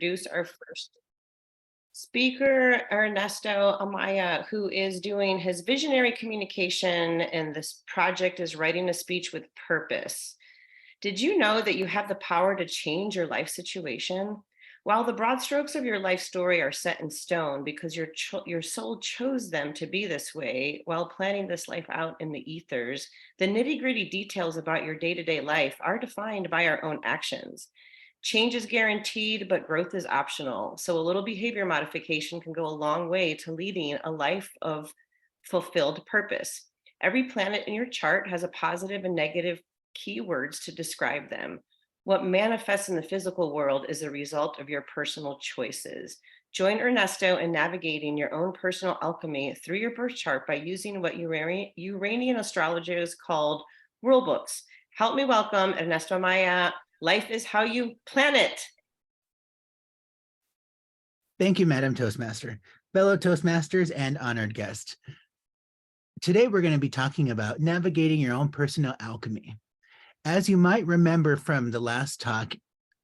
introduce our first speaker, Ernesto Amaya, who is doing his visionary communication, and this project is writing a speech with purpose. Did you know that you have the power to change your life situation? While the broad strokes of your life story are set in stone because your soul chose them to be this way while planning this life out in the ethers, the nitty-gritty details about your day-to-day life are defined by our own actions. Change is guaranteed, but growth is optional. So a little behavior modification can go a long way to leading a life of fulfilled purpose. Every planet in your chart has a positive and negative keywords to describe them. What manifests in the physical world is a result of your personal choices. Join Ernesto in navigating your own personal alchemy through your birth chart by using what Uranian astrologers called rulebooks. Help me welcome Ernesto Amaya. Life is how you plan it. Thank you, Madam Toastmaster, fellow Toastmasters, and honored guest. Today, we're going to be talking about navigating your own personal alchemy. As you might remember from the last talk,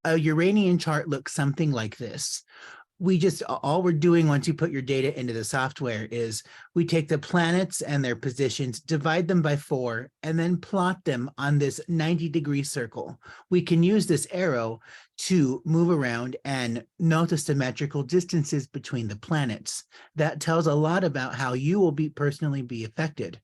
a Uranian chart looks something like this. All we're doing once you put your data into the software is we take the planets and their positions, divide them by 4, and then plot them on this 90-degree circle. We can use this arrow to move around and note the symmetrical distances between the planets. That tells a lot about how you will personally be affected.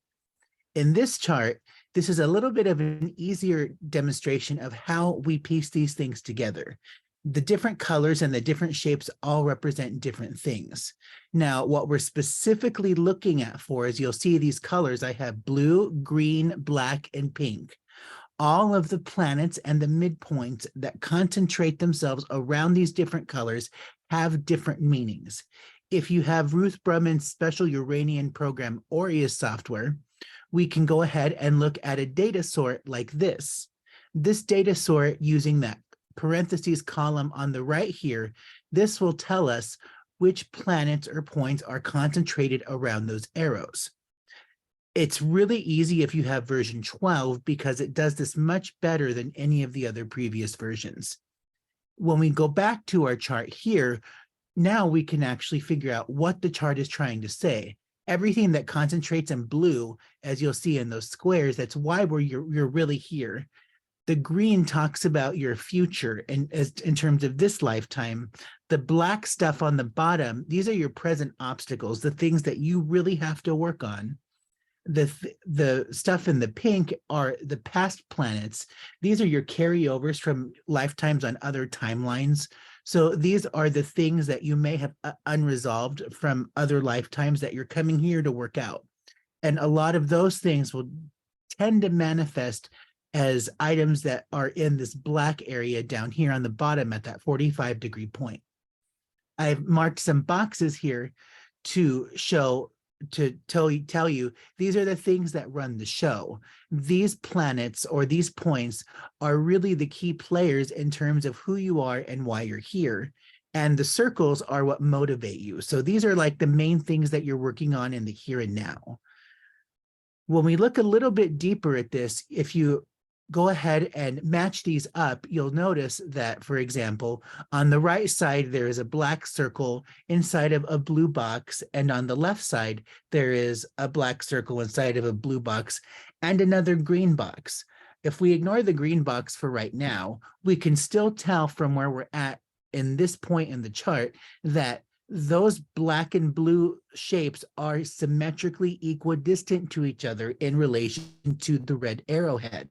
In this chart, this is a little bit of an easier demonstration of how we piece these things together. The different colors and the different shapes all represent different things. Now, what we're specifically looking at is you'll see these colors. I have blue, green, black, and pink. All of the planets and the midpoints that concentrate themselves around these different colors have different meanings. If you have Ruth Brumman's special Uranian program Aureus software, we can go ahead and look at a data sort like this. This data sort, using that parentheses column on the right here, this will tell us which planets or points are concentrated around those arrows. It's really easy if you have version 12 because it does this much better than any of the other previous versions. When we go back to our chart here, now we can actually figure out what the chart is trying to say. Everything that concentrates in blue, as you'll see in those squares, that's why you're really here. The green talks about your future, and in terms of this lifetime. The black stuff on the bottom, these are your present obstacles, the things that you really have to work on. The stuff in the pink are the past planets. These are your carryovers from lifetimes on other timelines. So these are the things that you may have unresolved from other lifetimes that you're coming here to work out. And a lot of those things will tend to manifest as items that are in this black area down here on the bottom at that 45-degree point. I've marked some boxes here to tell you these are the things that run the show. These planets or these points are really the key players in terms of who you are and why you're here. And the circles are what motivate you. So these are like the main things that you're working on in the here and now. When we look a little bit deeper at this, if you go ahead and match these up, you'll notice that, for example, on the right side, there is a black circle inside of a blue box, and on the left side, there is a black circle inside of a blue box and another green box. If we ignore the green box for right now, we can still tell from where we're at in this point in the chart that those black and blue shapes are symmetrically equidistant to each other in relation to the red arrowhead.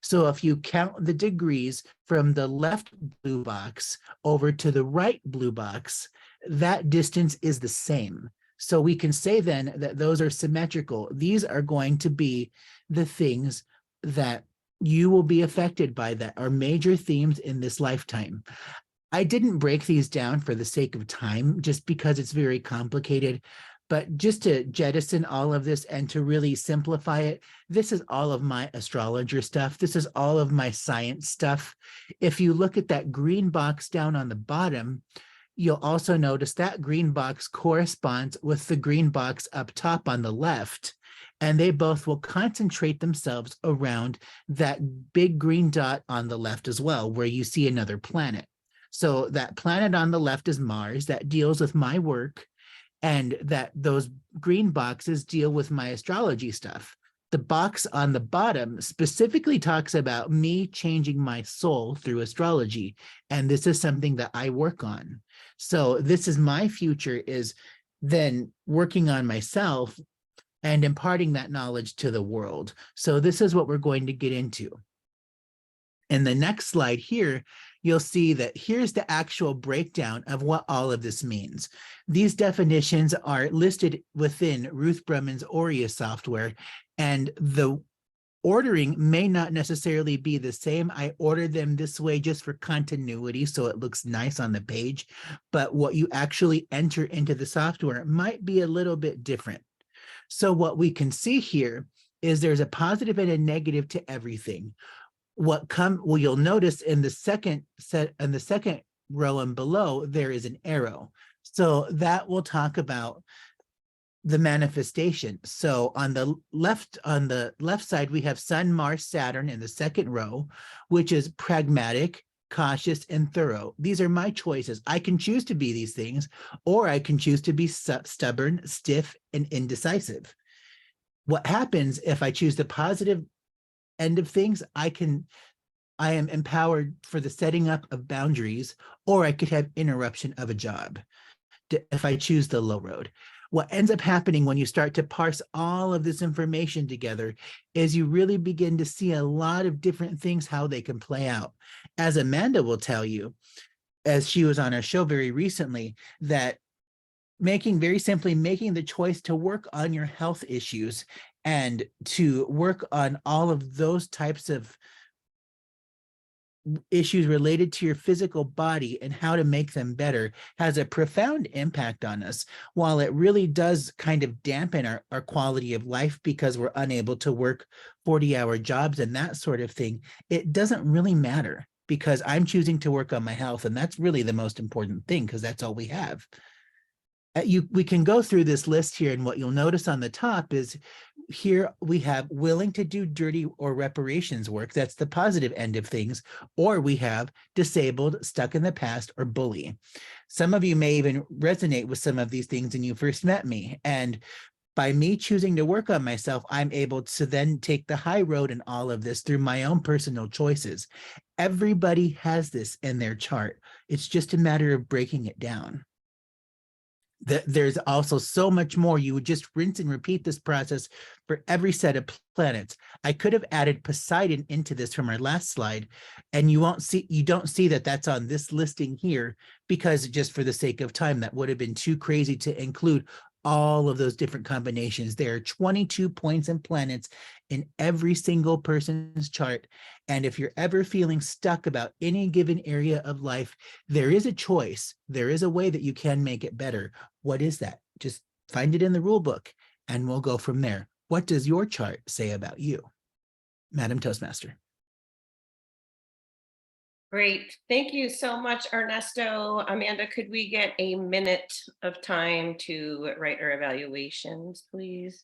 So if you count the degrees from the left blue box over to the right blue box, that distance is the same. So we can say then that those are symmetrical. These are going to be the things that you will be affected by that are major themes in this lifetime. I didn't break these down for the sake of time, just because it's very complicated. But just to jettison all of this and to really simplify it, this is all of my astrologer stuff. This is all of my science stuff. If you look at that green box down on the bottom, you'll also notice that green box corresponds with the green box up top on the left. And they both will concentrate themselves around that big green dot on the left as well, where you see another planet. So that planet on the left is Mars, that deals with my work, and that those green boxes deal with my astrology stuff. The box on the bottom specifically talks about me changing my soul through astrology. And this is something that I work on. So this is my future, is then working on myself and imparting that knowledge to the world. So this is what we're going to get into. In the next slide here, you'll see that here's the actual breakdown of what all of this means. These definitions are listed within Ruth Brumman's Aureus software, and the ordering may not necessarily be the same. I ordered them this way just for continuity, so it looks nice on the page, but what you actually enter into the software might be a little bit different. So what we can see here is there's a positive and a negative to everything. Well, you'll notice in the second row and below, there is an arrow. So that will talk about the manifestation. So on the left side, we have Sun, Mars, Saturn in the second row, which is pragmatic, cautious, and thorough. These are my choices. I can choose to be these things, or I can choose to be stubborn, stiff, and indecisive. What happens if I choose the positive end of things? I am empowered for the setting up of boundaries, or I could have interruption of a job if I choose the low road. What ends up happening when you start to parse all of this information together is you really begin to see a lot of different things, how they can play out. As Amanda will tell you, as she was on our show very recently, that very simply making the choice to work on your health issues and to work on all of those types of issues related to your physical body and how to make them better has a profound impact on us. While it really does kind of dampen our quality of life because we're unable to work 40-hour jobs and that sort of thing, it doesn't really matter because I'm choosing to work on my health. And that's really the most important thing, because that's all we have. We can go through this list here, and what you'll notice on the top is here we have willing to do dirty or reparations work. That's the positive end of things. Or we have disabled, stuck in the past, or bully. Some of you may even resonate with some of these things when you first met me. And by me choosing to work on myself, I'm able to then take the high road in all of this through my own personal choices. Everybody has this in their chart. It's just a matter of breaking it down. There's also so much more. You would just rinse and repeat this process for every set of planets. I could have added Poseidon into this from our last slide, and you don't see that that's on this listing here, because just for the sake of time, that would have been too crazy to include all of those different combinations. There are 22 points and planets in every single person's chart. And if you're ever feeling stuck about any given area of life, there is a choice. There is a way that you can make it better. What is that? Just find it in the rule book and we'll go from there. What does your chart say about you, Madam Toastmaster? Great. Thank you so much, Ernesto. Amanda, could we get a minute of time to write our evaluations, please?